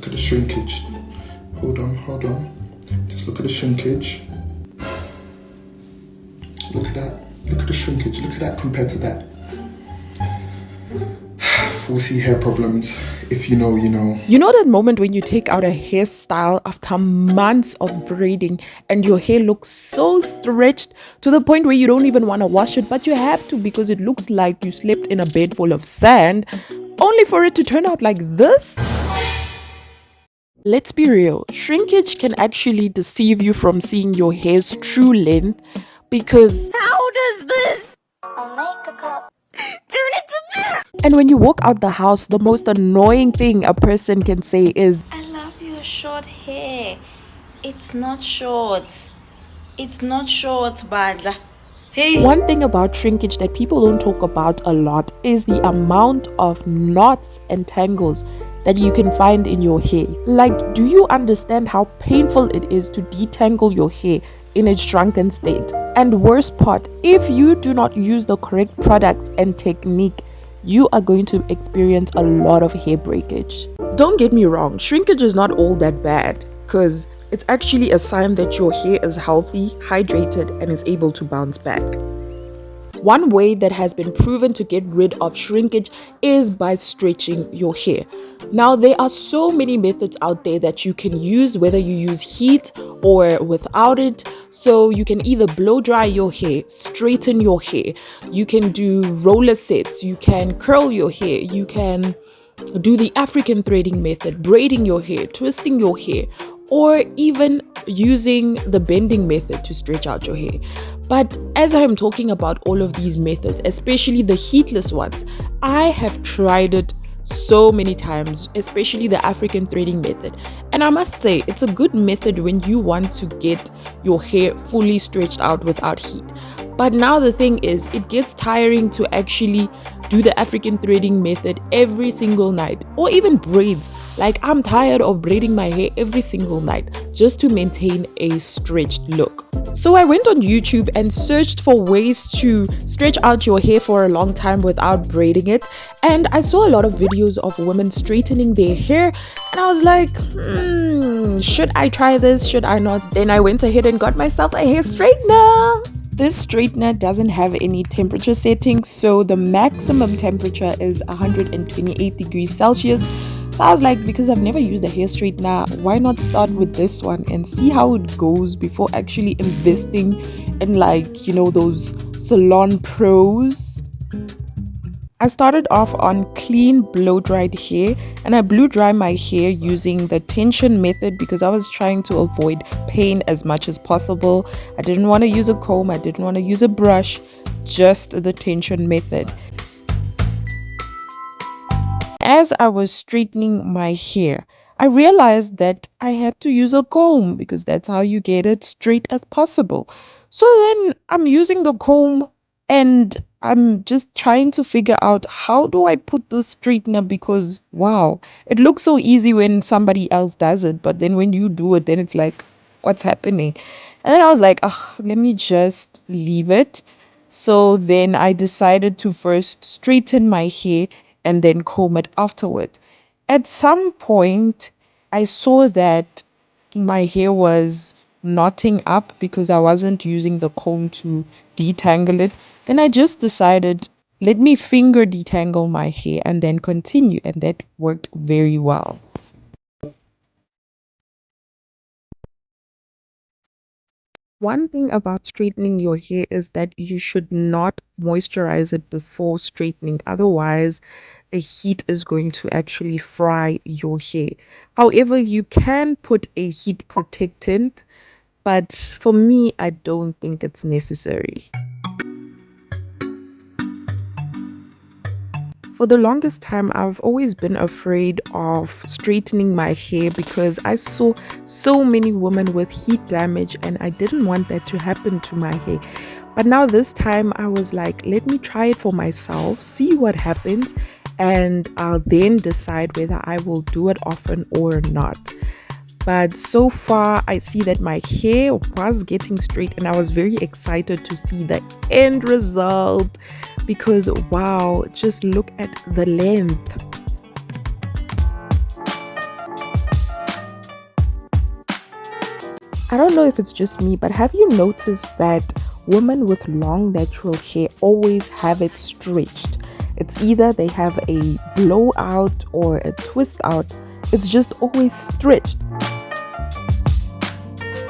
look at the shrinkage. Hold on. Just look at the shrinkage. Look at that. Look at the shrinkage. Look at that compared to that. Foresee hair problems. If you know, you know. You know that moment when you take out a hairstyle after months of braiding and your hair looks so stretched to the point where you don't even want to wash it, but you have to because it looks like you slept in a bed full of sand, only for it to turn out like this? Let's be real, shrinkage can actually deceive you from seeing your hair's true length because How does this? I'll make a cup. Turn it to this. And when you walk out the house, the most annoying thing a person can say is, I love your short hair. It's not short. It's not short, Badla. Hey. One thing about shrinkage that people don't talk about a lot is the amount of knots and tangles that you can find in your hair. Like, do you understand how painful it is to detangle your hair in its shrunken state? And worst part, if you do not use the correct products and technique, you are going to experience a lot of hair breakage. Don't get me wrong, shrinkage is not all that bad because it's actually a sign that your hair is healthy, hydrated, and is able to bounce back. One way that has been proven to get rid of shrinkage is by stretching your hair. Now, there are so many methods out there that you can use, whether you use heat or without it. So you can either blow dry your hair, straighten your hair, you can do roller sets, you can curl your hair, you can do the African threading method, braiding your hair, twisting your hair, or even using the bending method to stretch out your hair. But as I'm talking about all of these methods, especially the heatless ones, I have tried it so many times, especially the African threading method. And I must say, it's a good method when you want to get your hair fully stretched out without heat. But now the thing is, it gets tiring to actually do the African threading method every single night, or even braids. Like, I'm tired of braiding my hair every single night just to maintain a stretched look. So I went on YouTube and searched for ways to stretch out your hair for a long time without braiding it. And I saw a lot of videos of women straightening their hair. And I was like, should I try this? Should I not? Then I went ahead and got myself a hair straightener. This straightener doesn't have any temperature settings, so the maximum temperature is 128 degrees Celsius. So I was like, because I've never used a hair straightener, why not start with this one and see how it goes before actually investing in, like, you know, those salon pros. I started off on clean blow-dried hair, and I blew-dry my hair using the tension method because I was trying to avoid pain as much as possible. I didn't want to use a comb, I didn't want to use a brush, just the tension method. As I was straightening my hair, I realized that I had to use a comb because that's how you get it straight as possible. So then I'm using the comb and I'm just trying to figure out, how do I put this straightener, because wow, it looks so easy when somebody else does it, but then when you do it, then it's like, what's happening? And then I was like, let me just leave it. So then I decided to first straighten my hair and then comb it afterward. At some point, I saw that my hair was knotting up because I wasn't using the comb to detangle it. Then I just decided, let me finger detangle my hair and then continue, and that worked very well. One thing about straightening your hair is that you should not moisturize it before straightening. Otherwise, the heat is going to actually fry your hair. However, you can put a heat protectant, but for me, I don't think it's necessary. For the longest time, I've always been afraid of straightening my hair because I saw so many women with heat damage and I didn't want that to happen to my hair. But now this time I was like, let me try it for myself, see what happens, and I'll then decide whether I will do it often or not. But so far, I see that my hair was getting straight and I was very excited to see the end result because wow, just look at the length. I don't know if it's just me, but have you noticed that women with long natural hair always have it stretched? It's either they have a blowout or a twist out. It's just always stretched.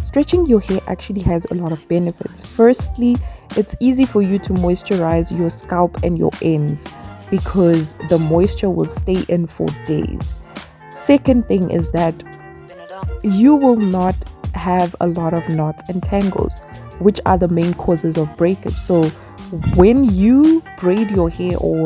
Stretching your hair actually has a lot of benefits. Firstly, it's easy for you to moisturize your scalp and your ends because the moisture will stay in for days. Second thing is that you will not have a lot of knots and tangles, which are the main causes of breakage. So when you braid your hair or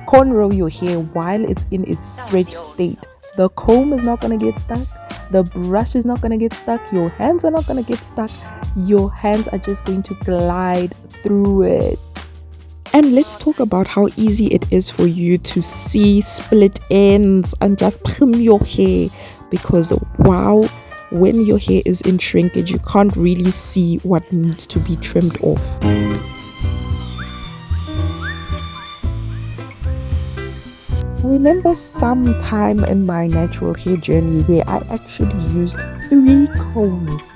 cornrow your hair while it's in its stretched state, the comb is not going to get stuck, the brush is not going to get stuck, your hands are not going to get stuck, your hands are just going to glide through it. And let's talk about how easy it is for you to see split ends and just trim your hair, because wow, when your hair is in shrinkage, you can't really see what needs to be trimmed off. I remember some time in my natural hair journey where I actually used 3 combs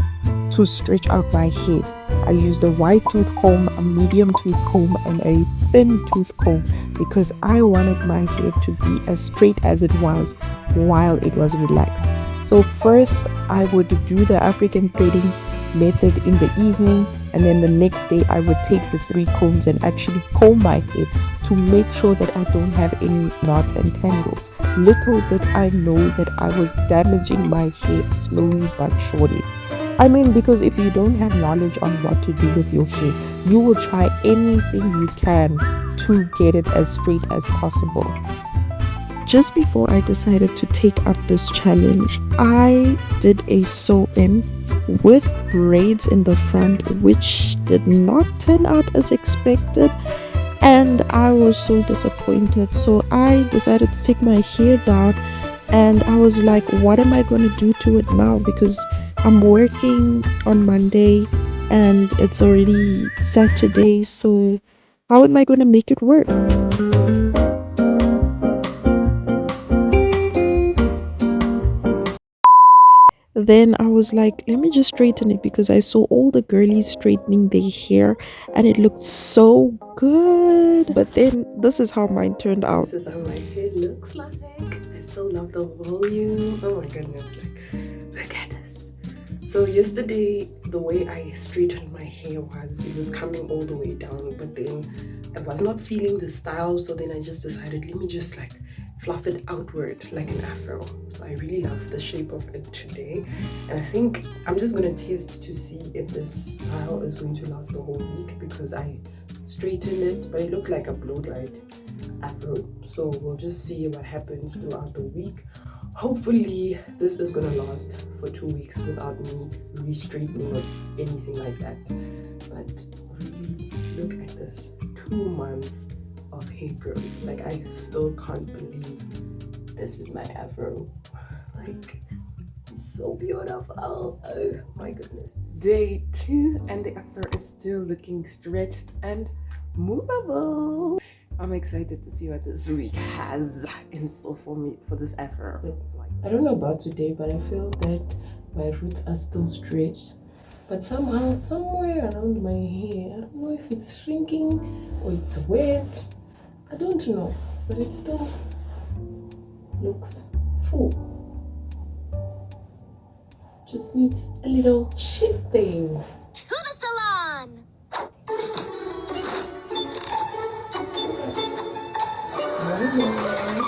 to stretch out my hair. I used a wide tooth comb, a medium tooth comb, and a thin tooth comb because I wanted my hair to be as straight as it was while it was relaxed. So first I would do the African threading method in the evening, and then the next day I would take the 3 combs and actually comb my hair to make sure that I don't have any knots and tangles. Little did I know that I was damaging my hair slowly but surely. I mean, because if you don't have knowledge on what to do with your hair, you will try anything you can to get it as straight as possible. Just before I decided to take up this challenge, I did a sew-in with braids in the front, which did not turn out as expected, and I was so disappointed. So I decided to take my hair down, and I was like, what am I going to do to it now? Because I'm working on Monday and it's already Saturday, so how am I going to make it work? Then I was like, let me just straighten it, because I saw all the girlies straightening their hair and it looked so good. But then this is how mine turned out. This is how my hair looks like. I still love the volume. Oh my goodness, like, look at this. So yesterday, the way I straightened my hair was, it was coming all the way down, but then I was not feeling the style, so then I just decided, let me just like fluff it outward like an afro. So I really love the shape of it today, and I think I'm just gonna test to see if this style is going to last the whole week, because I straightened it, but it looks like a blow-dried afro. So we'll just see what happens throughout the week. Hopefully this is gonna last for 2 weeks without me re-straightening or anything like that. But really, look at this, 2 months of hair growth. Like, I still can't believe this is my afro. Like, it's so beautiful. Oh my goodness. Day 2 and the afro is still looking stretched and movable. I'm excited to see what this week has in store for me for this afro. I don't know about today, but I feel that my roots are still stretched, but somehow, somewhere around my hair, I don't know if it's shrinking or it's wet. I don't know, but it still looks full. Just needs a little shaping. To the salon!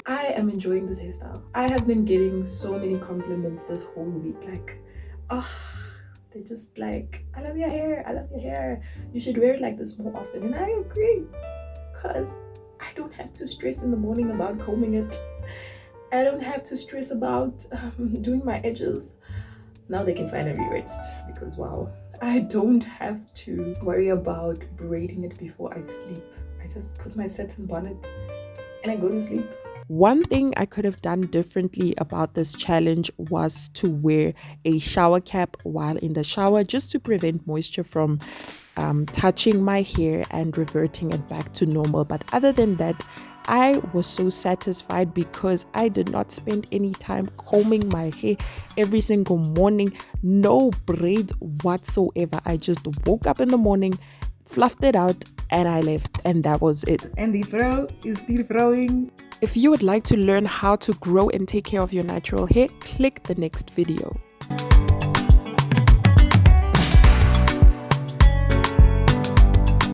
I am enjoying this hairstyle. I have been getting so many compliments this whole week, like, they're just like, I love your hair, I love your hair, you should wear it like this more often. And I agree, because I don't have to stress in the morning about combing it. I don't have to stress about doing my edges. Now they can finally rest, because wow, I don't have to worry about braiding it before I sleep. I just put my satin bonnet and I go to sleep. One thing I could have done differently about this challenge was to wear a shower cap while in the shower, just to prevent moisture from touching my hair and reverting it back to normal. But other than that, I was so satisfied because I did not spend any time combing my hair every single morning. No braids whatsoever. I just woke up in the morning, fluffed it out, and I left, and that was it. And the throw is still throwing. If you would like to learn how to grow and take care of your natural hair, click the next video.